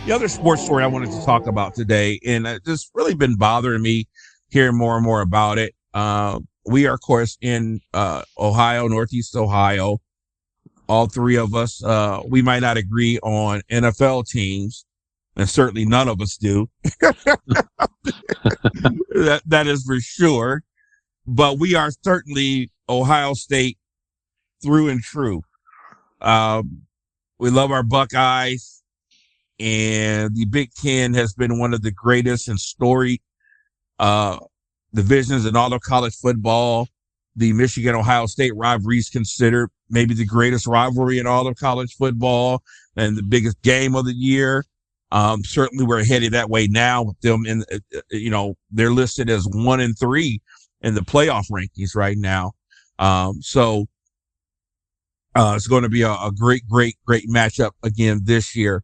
The other sports story I wanted to talk about today, and it's just really been bothering me hearing more and more about it. We are, of course, in Ohio, Northeast Ohio. All three of us, we might not agree on NFL teams, and certainly none of us do. that is for sure. But we are certainly Ohio State through and through. We love our Buckeyes. And the Big Ten has been one of the greatest and storied divisions in all of college football. The Michigan-Ohio State rivalry is considered maybe the greatest rivalry in all of college football and the biggest game of the year. Certainly we're headed that way now with them. In, they're listed as 1 and 3 in the playoff rankings right now. So it's going to be a great matchup again this year.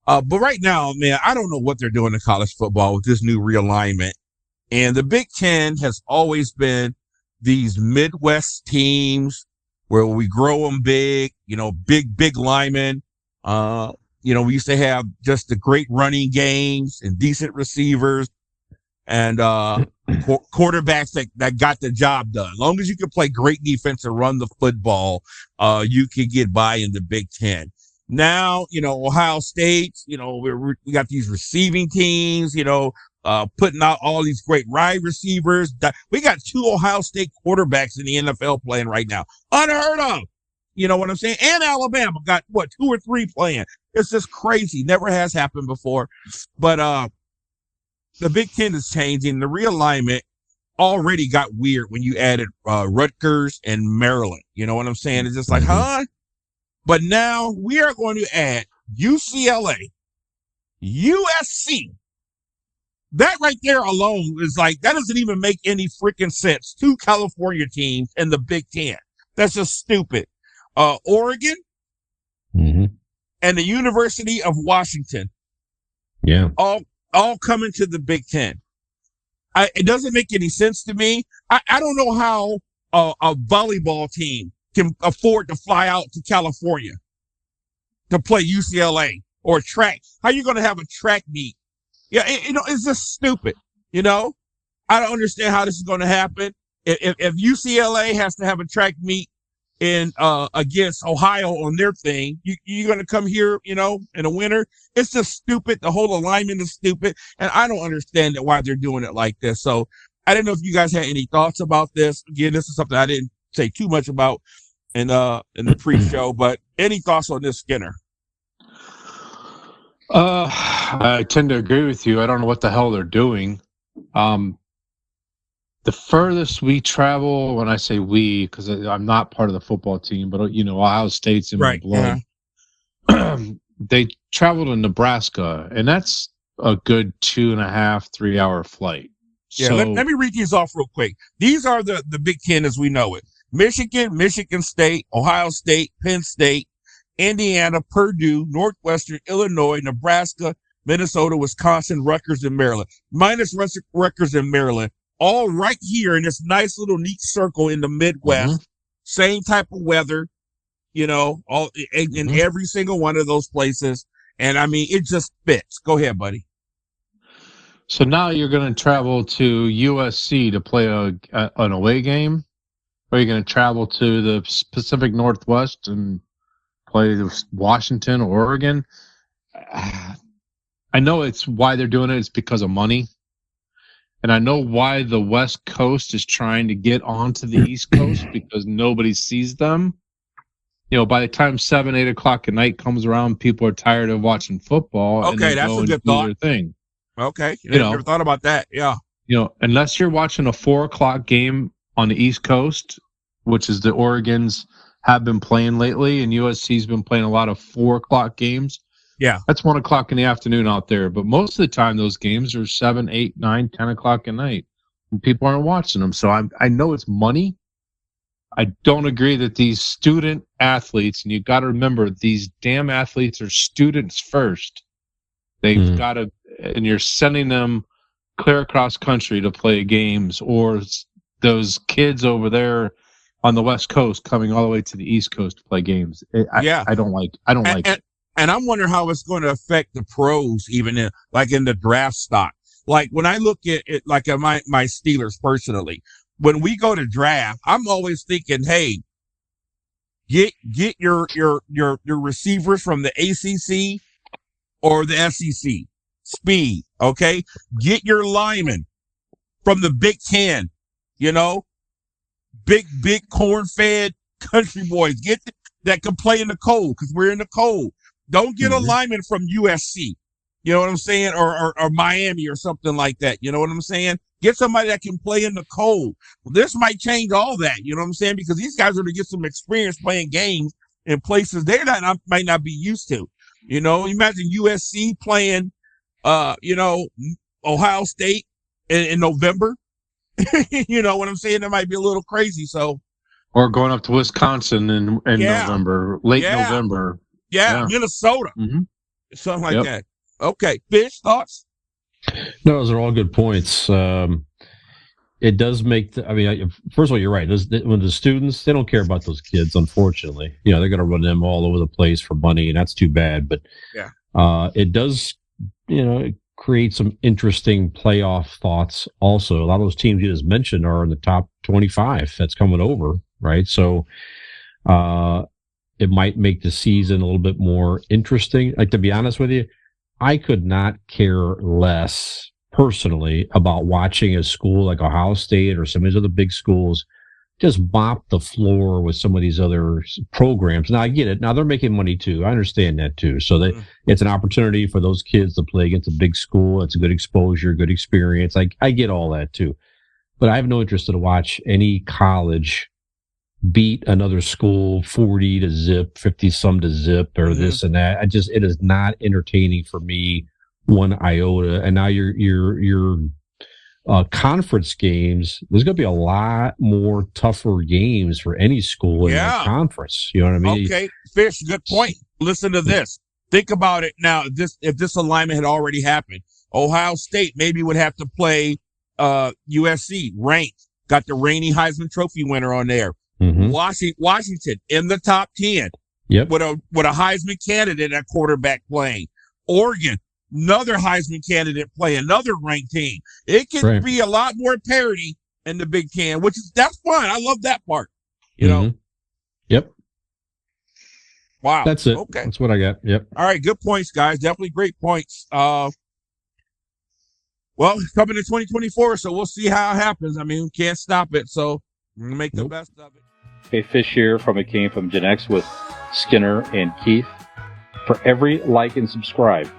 But right now, man, I don't know what they're doing in college football with this new realignment. And the Big Ten has always been these Midwest teams where we grow them big, big linemen. We used to have just the great running games and decent receivers and quarterbacks that got the job done. As long as you can play great defense and run the football, you can get by in the Big Ten. Now, Ohio State, we got these receiving teams, putting out all these great wide receivers. We got 2 Ohio State quarterbacks in the NFL playing right now. Unheard of. You know what I'm saying? And Alabama got, 2 or 3 playing. It's just crazy. Never has happened before. But the Big Ten is changing. The realignment already got weird when you added Rutgers and Maryland. You know what I'm saying? It's just like, huh? But now we are going to add UCLA, USC. That right there alone is like, that doesn't even make any freaking sense. 2 California teams in the Big Ten. That's just stupid. Oregon and the University of Washington. Yeah. All coming to the Big Ten. It doesn't make any sense to me. I don't know how a volleyball team can afford to fly out to California to play UCLA or track. How are you going to have a track meet? Yeah, it's just stupid. I don't understand how this is going to happen. If UCLA has to have a track meet in against Ohio on their thing, you're going to come here, in the winter. It's just stupid. The whole alignment is stupid, and I don't understand why they're doing it like this. So I didn't know if you guys had any thoughts about this. Again, this is something I didn't say too much about in the pre-show, but any thoughts on this, Skinner? I tend to agree with you. I don't know what the hell they're doing. The furthest we travel, when I say we, because I'm not part of the football team, but Ohio State's in my blood. They travel to Nebraska, and that's a good 2.5, 3 hour flight. Yeah, so, let me read these off real quick. These are the Big Ten as we know it. Michigan State, Ohio State, Penn State, Indiana, Purdue, Northwestern, Illinois, Nebraska, Minnesota, Wisconsin, Rutgers, and Maryland. Minus Rutgers and Maryland. All right here in this nice little neat circle in the Midwest. Same type of weather, all in every single one of those places. And I mean, it just fits. Go ahead, buddy. So now you're going to travel to USC to play an away game? Or are you going to travel to the Pacific Northwest and play Washington or Oregon? I know it's why they're doing it. It's because of money. And I know why the West Coast is trying to get onto the East Coast because nobody sees them. By the time 7, 8 o'clock at night comes around, people are tired of watching football. Okay, and that's go a good do thought. Their thing. Okay, never thought about that. Yeah. Unless you're watching a 4 o'clock game on the East Coast, which is the Oregons have been playing lately, and USC's been playing a lot of 4 o'clock games. Yeah. That's 1 o'clock in the afternoon out there. But most of the time, those games are 7, 8, 9, 10 o'clock at night. And people aren't watching them. So I know it's money. I don't agree that these student athletes, and you got to remember, these damn athletes are students first. They've got to, and you're sending them clear across country to play games, or those kids over there on the West Coast coming all the way to the East Coast to play games. I don't like it. And I'm wondering how it's going to affect the pros, even in the draft stock. Like when I look at it, like at my Steelers personally, when we go to draft, I'm always thinking, hey, get your receivers from the ACC or the SEC. Speed, okay? Get your linemen from the Big Ten, big corn-fed country boys. That can play in the cold, because we're in the cold. Don't get a lineman from USC. You know what I'm saying? Or Miami or something like that. You know what I'm saying? Get somebody that can play in the cold. Well, this might change all that. You know what I'm saying? Because these guys are going to get some experience playing games in places they might not be used to. Imagine USC playing, Ohio State in November. You know what I'm saying? That might be a little crazy. So, or going up to Wisconsin in November, late November. Yeah, Minnesota. Mm-hmm. Something like that. Okay. Fish, thoughts? No, those are all good points. It does make, first of all, you're right. When the students, they don't care about those kids, unfortunately. They're going to run them all over the place for money, and that's too bad. But it does, create some interesting playoff thoughts also. A lot of those teams you just mentioned are in the top 25 that's coming over, right? So it might make the season a little bit more interesting. Like, to be honest with you, I could not care less personally about watching a school like Ohio State or some of these other big schools just mop the floor with some of these other programs. Now, I get it. Now, they're making money too. I understand that too. So it's an opportunity for those kids to play against a big school. It's a good exposure, good experience. I get all that too. But I have no interest to watch any college beat another school 40 to zip, 50 some to zip, or this and that. It is not entertaining for me one iota. And now your conference games, there's going to be a lot more tougher games for any school in that conference. You know what I mean? Okay, Fish, good point. Listen to this. Think about it now. If this alignment had already happened, Ohio State maybe would have to play USC, ranked, got the reigning Heisman Trophy winner on there. Mm-hmm. Washington in the top 10 with a Heisman candidate at quarterback playing. Oregon, another Heisman candidate playing, another ranked team. It can be a lot more parity in the Big Ten, that's fine. I love that part. You know? Yep. Wow. That's it. Okay. That's what I got. Yep. All right. Good points, guys. Definitely great points. Well, it's coming to 2024, so we'll see how it happens. I mean, we can't stop it, so we're going to make the best of it. Hey, Fish here from ItCameFromGenX with Skinner and Keith. For every like and subscribe,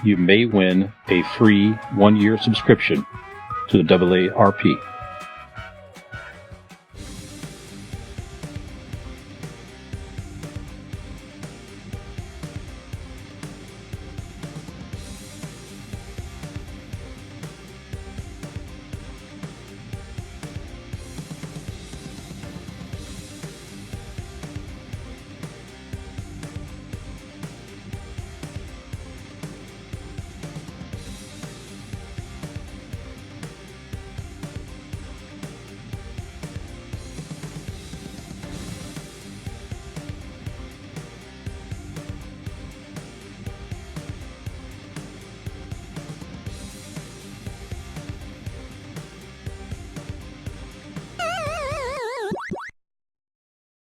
you may win a free 1-year subscription to the AARP.